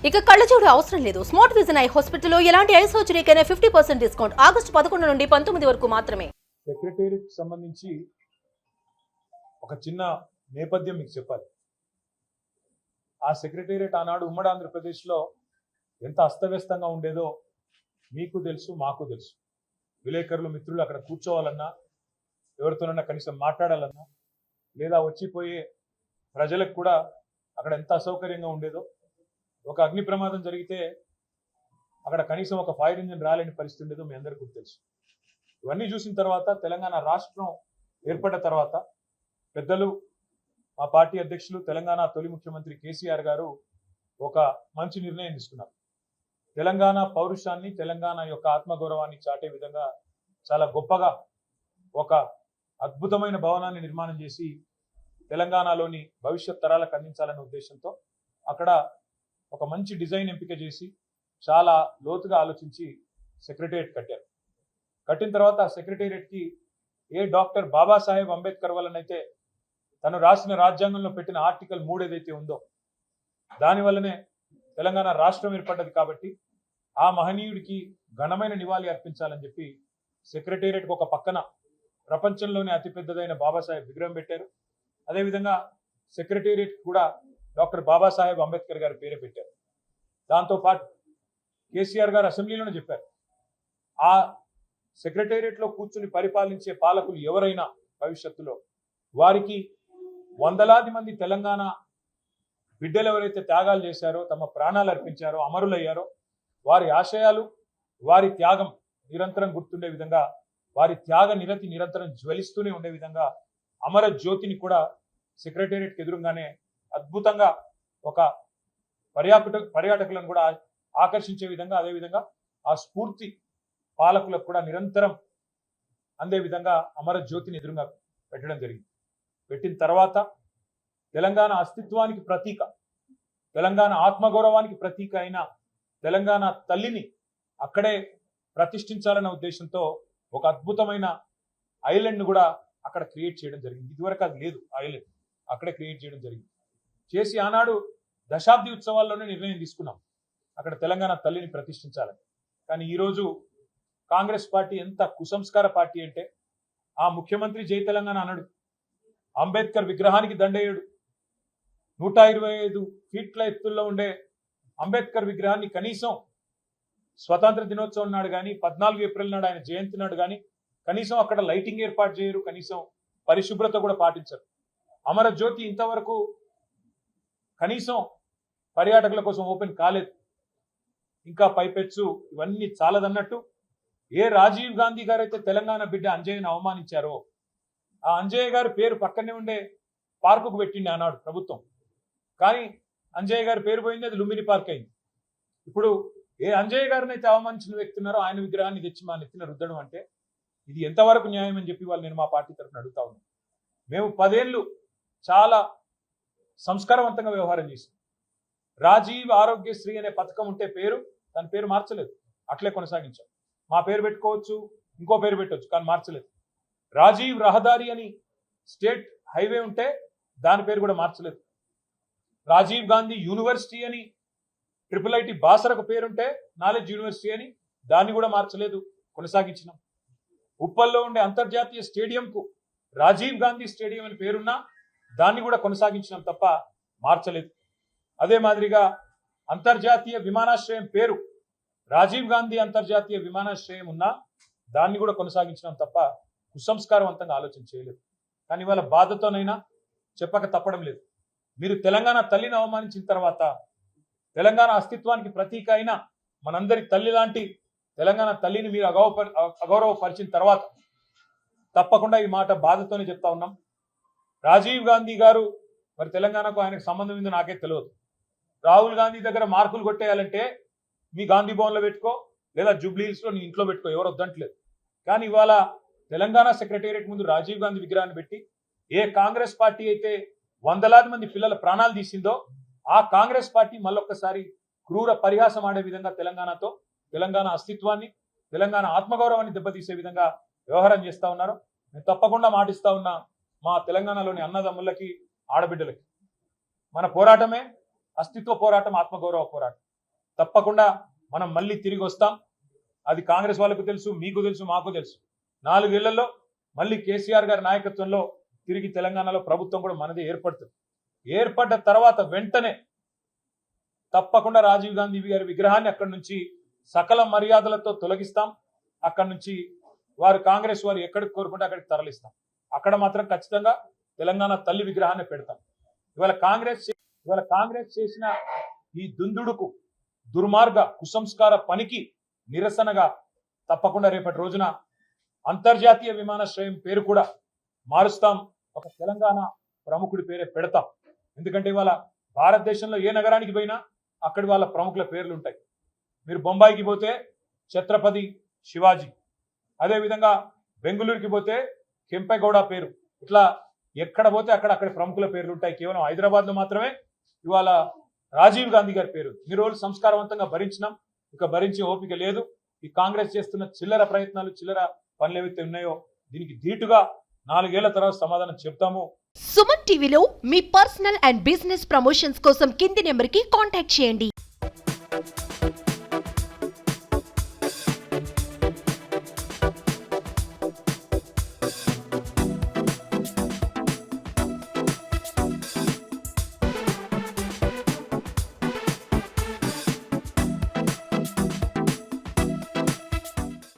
ఇక కళ్ళజోడు అవసరం లేదు. స్మార్ట్ విజన్ ఐ హాస్పిటల్లో ఎలాంటి ఐ సర్జరీకైనా 50% డిస్కౌంట్. ఆగస్టు 11 నుండి 19 వరకు మాత్రమే. సెక్రటేరియట్ సంబంధించి ఒక చిన్న నేపథ్యం మీకు చెప్పాలి. ఆ సెక్రటేరియట్ ఆనాడు ఉమ్మడి ఆంధ్రప్రదేశ్లో ఎంత అస్తవ్యస్తంగా ఉండేదో మీకు తెలుసు, మాకు తెలుసు. విలేకరులు మిత్రులు అక్కడ కూర్చోవాలన్నా, ఎవరితోనన్నా కనీసం మాట్లాడాలన్నా, లేదా వచ్చిపోయే ప్రజలకు కూడా అక్కడ ఎంత అసౌకర్యంగా ఉండేదో. ఒక అగ్ని ప్రమాదం జరిగితే అక్కడ కనీసం ఒక ఫైర్ ఇంజిన్ రాలేని పరిస్థితి ఉండేదో మీ అందరికీ తెలుసు. ఇవన్నీ చూసిన తర్వాత తెలంగాణ రాష్ట్రం ఏర్పడ్డ తర్వాత పెద్దలు, మా పార్టీ అధ్యక్షులు, తెలంగాణ తొలి ముఖ్యమంత్రి కేసీఆర్ గారు ఒక మంచి నిర్ణయం తీసుకున్నారు. తెలంగాణ పౌరుషాన్ని, తెలంగాణ యొక్క ఆత్మగౌరవాన్ని చాటే విధంగా చాలా గొప్పగా ఒక అద్భుతమైన భవనాన్ని నిర్మాణం చేసి తెలంగాణలోని భవిష్యత్ తరాలకు అందించాలనే ఉద్దేశంతో అక్కడ ఒక మంచి డిజైన్ ఎంపిక చేసి చాలా లోతుగా ఆలోచించి సెక్రటేరియట్ కట్టారు. కట్టిన తర్వాత ఆ సెక్రటేరియట్కి ఏ డాక్టర్ బాబాసాహెబ్ అంబేద్కర్ వల్లనైతే తను రాసిన రాజ్యాంగంలో పెట్టిన ఆర్టికల్ 3 ఏదైతే ఉందో దానివల్లనే తెలంగాణ రాష్ట్రం ఏర్పడ్డది. కాబట్టి ఆ మహనీయుడికి ఘనమైన నివాళి అర్పించాలని చెప్పి సెక్రటేరియట్కి ఒక పక్కన ప్రపంచంలోనే అతిపెద్దదైన బాబాసాహెబ్ విగ్రహం పెట్టారు. అదేవిధంగా సెక్రటేరియట్ కూడా డాక్టర్ బాబాసాహెబ్ అంబేద్కర్ గారి పేరే పెట్టారు. దాంతోపాటు కేసీఆర్ గారు అసెంబ్లీలోనే చెప్పారు, ఆ సెక్రటేరియట్లో కూర్చుని పరిపాలించే పాలకులు ఎవరైనా భవిష్యత్తులో వారికి వందలాది మంది తెలంగాణ బిడ్డలు ఎవరైతే త్యాగాలు చేశారో, తమ ప్రాణాలు అర్పించారో, అమరులయ్యారో, వారి ఆశయాలు, వారి త్యాగం నిరంతరం గుర్తుండే విధంగా, వారి త్యాగ నిరతి నిరంతరం జ్వలిస్తూనే ఉండే విధంగా అమర జ్యోతిని కూడా సెక్రటేరియట్కి ఎదురుగానే అద్భుతంగా ఒక పర్యాటకులను కూడా ఆకర్షించే విధంగా, అదేవిధంగా ఆ స్ఫూర్తి పాలకులకు కూడా నిరంతరం అందే విధంగా అమర జ్యోతిని ఎదురుగా పెట్టడం జరిగింది. పెట్టిన తర్వాత తెలంగాణ అస్తిత్వానికి ప్రతీక, తెలంగాణ ఆత్మగౌరవానికి ప్రతీక అయిన తెలంగాణ తల్లిని అక్కడే ప్రతిష్ఠించాలన్న ఉద్దేశంతో ఒక అద్భుతమైన ఐలాండ్ను కూడా అక్కడ క్రియేట్ చేయడం జరిగింది. ఇదివరకు అది లేదు, ఐలాండ్ అక్కడే క్రియేట్ చేయడం జరిగింది. చేసి ఆనాడు దశాబ్ది ఉత్సవాల్లోనే నిర్ణయం తీసుకున్నాం అక్కడ తెలంగాణ తల్లిని ప్రతిష్ఠించాలని. కానీ ఈరోజు కాంగ్రెస్ పార్టీ ఎంత కుసంస్కార పార్టీ అంటే, ఆ ముఖ్యమంత్రి జై తెలంగాణ అన్నాడు, అంబేద్కర్ విగ్రహానికి దండేయుడు, 125 ఫీట్ల ఎత్తుల్లో ఉండే అంబేద్కర్ విగ్రహాన్ని కనీసం స్వతంత్ర దినోత్సవం నాడు కానీ, 14 ఏప్రిల్ నాడు ఆయన జయంతి నాడు కానీ కనీసం అక్కడ లైటింగ్ ఏర్పాటు చేయరు, కనీసం పరిశుభ్రత కూడా పాటించరు. అమరజ్యోతి ఇంతవరకు కనీసం పర్యాటకుల కోసం ఓపెన్ కాలేదు. ఇంకా పైపెచ్చు ఇవన్నీ చాలదన్నట్టు ఏ రాజీవ్ గాంధీ గారు అయితే తెలంగాణ బిడ్డ అంజయ్యను అవమానించారో, ఆ అంజయ్య గారి పేరు పక్కనే ఉండే పార్కుకు పెట్టిండి ఆనాడు ప్రభుత్వం. కానీ అంజయ్య గారి పేరు పోయింది, అది లుంబిని పార్క్ అయింది. ఇప్పుడు ఏ అంజయ్య గారిని అయితే అవమానించిన వ్యక్తి ఉన్నారో ఆయన విగ్రహాన్ని తెచ్చి మా నెత్తిన రుద్దడం అంటే ఇది ఎంతవరకు న్యాయం అని చెప్పి వాళ్ళు నేను మా పార్టీ తరఫున అడుగుతా ఉన్నాను. మేము 10 ఏళ్ళు చాలా సంస్కారవంతంగా వ్యవహారం చేసాం. రాజీవ్ ఆరోగ్యశ్రీ అనే పథకం ఉంటే దాని పేరు మార్చలేదు, అట్లే కొనసాగించాం. మా పేరు పెట్టుకోవచ్చు, ఇంకో పేరు పెట్టవచ్చు, కానీ మార్చలేదు. రాజీవ్ రహదారి అని స్టేట్ హైవే ఉంటే దాని పేరు కూడా మార్చలేదు. రాజీవ్ గాంధీ యూనివర్సిటీ అని IIIT బాసరకు పేరుంటే నాలెడ్జ్ యూనివర్సిటీ అని దాన్ని కూడా మార్చలేదు, కొనసాగించినాం. ఉప్పల్లో ఉండే అంతర్జాతీయ స్టేడియంకు రాజీవ్ గాంధీ స్టేడియం అని పేరున్నా దాన్ని కూడా కొనసాగించినాం తప్ప మార్చలేదు. అదే మాదిరిగా అంతర్జాతీయ విమానాశ్రయం పేరు రాజీవ్ గాంధీ అంతర్జాతీయ విమానాశ్రయం ఉన్నా దాన్ని కూడా కొనసాగించినాం తప్ప కుసంస్కారవంతంగా ఆలోచన చేయలేదు. కానీ ఇవాళ బాధతోనైనా చెప్పక తప్పడం లేదు. మీరు తెలంగాణ తల్లిని అవమానించిన తర్వాత, తెలంగాణ అస్తిత్వానికి ప్రతీక అయిన మనందరి తల్లి లాంటి తెలంగాణ తల్లిని మీరు అగౌరవపరిచిన తర్వాత తప్పకుండా ఈ మాట బాధతోనే చెప్తా ఉన్నాం. రాజీవ్ గాంధీ గారు మరి తెలంగాణకు ఆయనకు సంబంధం ఏందో నాకే తెలియదు. రాహుల్ గాంధీ దగ్గర మార్కులు కొట్టేయాలంటే మీ గాంధీ భవన్లో పెట్టుకో, లేదా జూబ్లీ హిల్స్లో నీ ఇంట్లో పెట్టుకో, ఎవరు వద్దంటలేదు. కానీ ఇవాళ తెలంగాణ సెక్రటేరియట్ ముందు రాజీవ్ గాంధీ విగ్రహాన్ని పెట్టి ఏ కాంగ్రెస్ పార్టీ అయితే వందలాది మంది పిల్లల ప్రాణాలు తీసిందో ఆ కాంగ్రెస్ పార్టీ మళ్ళొక్కసారి క్రూర పరిహాసం ఆడే విధంగా తెలంగాణతో, తెలంగాణ అస్తిత్వాన్ని, తెలంగాణ ఆత్మగౌరవాన్ని దెబ్బతీసే విధంగా వ్యవహారం చేస్తూ ఉన్నారు. నేను తప్పకుండా మాటిస్తా ఉన్నా మా తెలంగాణలోని అన్నదమ్ములకి, ఆడబిడ్డలకి, మన పోరాటమే అస్తిత్వ పోరాటం, ఆత్మగౌరవ పోరాటం. తప్పకుండా మనం మళ్ళీ తిరిగి వస్తాం. అది కాంగ్రెస్ వాళ్ళకు తెలుసు, మీకు తెలుసు, మాకు తెలుసు. 4 ఏళ్లలో మళ్ళీ కేసీఆర్ గారి నాయకత్వంలో తిరిగి తెలంగాణలో ప్రభుత్వం కూడా మనది ఏర్పడుతుంది. ఏర్పడ్డ తర్వాత వెంటనే తప్పకుండా రాజీవ్ గాంధీ గారి విగ్రహాన్ని అక్కడి నుంచి సకల మర్యాదలతో తొలగిస్తాం. అక్కడి నుంచి వారు కాంగ్రెస్ వారు ఎక్కడికి కోరుకుంటే అక్కడికి తరలిస్తాం. అక్కడ మాత్రం ఖచ్చితంగా తెలంగాణ తల్లి విగ్రహాన్ని పెడతాం. ఇవాళ కాంగ్రెస్ చేసిన ఈ దుందుడుకు, దుర్మార్గ కుసంస్కార పనికి నిరసనగా తప్పకుండా రేపటి రోజున అంతర్జాతీయ విమానాశ్రయం పేరు కూడా మారుస్తాం. ఒక తెలంగాణ ప్రముఖుడి పేరే పెడతాం. ఎందుకంటే ఇవాళ భారతదేశంలో ఏ నగరానికి పోయినా అక్కడి వాళ్ళ ప్రముఖుల పేర్లు ఉంటాయి. మీరు బొంబాయికి పోతే ఛత్రపతి శివాజీ, అదేవిధంగా బెంగళూరుకి పోతే కెంపెగౌడ పేరు, ఇట్లా ఎక్కడ పోతే అక్కడి ప్రముఖుల పేర్లు ఉంటాయి. కేవలం హైదరాబాద్ లో మాత్రమే ఇవాళ రాజీవ్ గాంధీ గారి పేరు. ఈ రోజు సంస్కారవంతంగా భరించినాం, ఇక భరించే ఓపిక లేదు. ఈ కాంగ్రెస్ చేస్తున్న చిల్లర ప్రయత్నాలు, చిల్లర పనులు ఏవైతే ఉన్నాయో దీనికి ధీటుగా 4 ఏళ్ల తర్వాత సమాధానం చెప్తాము. సుమన్ టీవీలో మీ పర్సనల్ అండ్ బిజినెస్ ప్రమోషన్స్ కోసం కింది నెంబర్కి కాంటాక్ట్ చేయండి.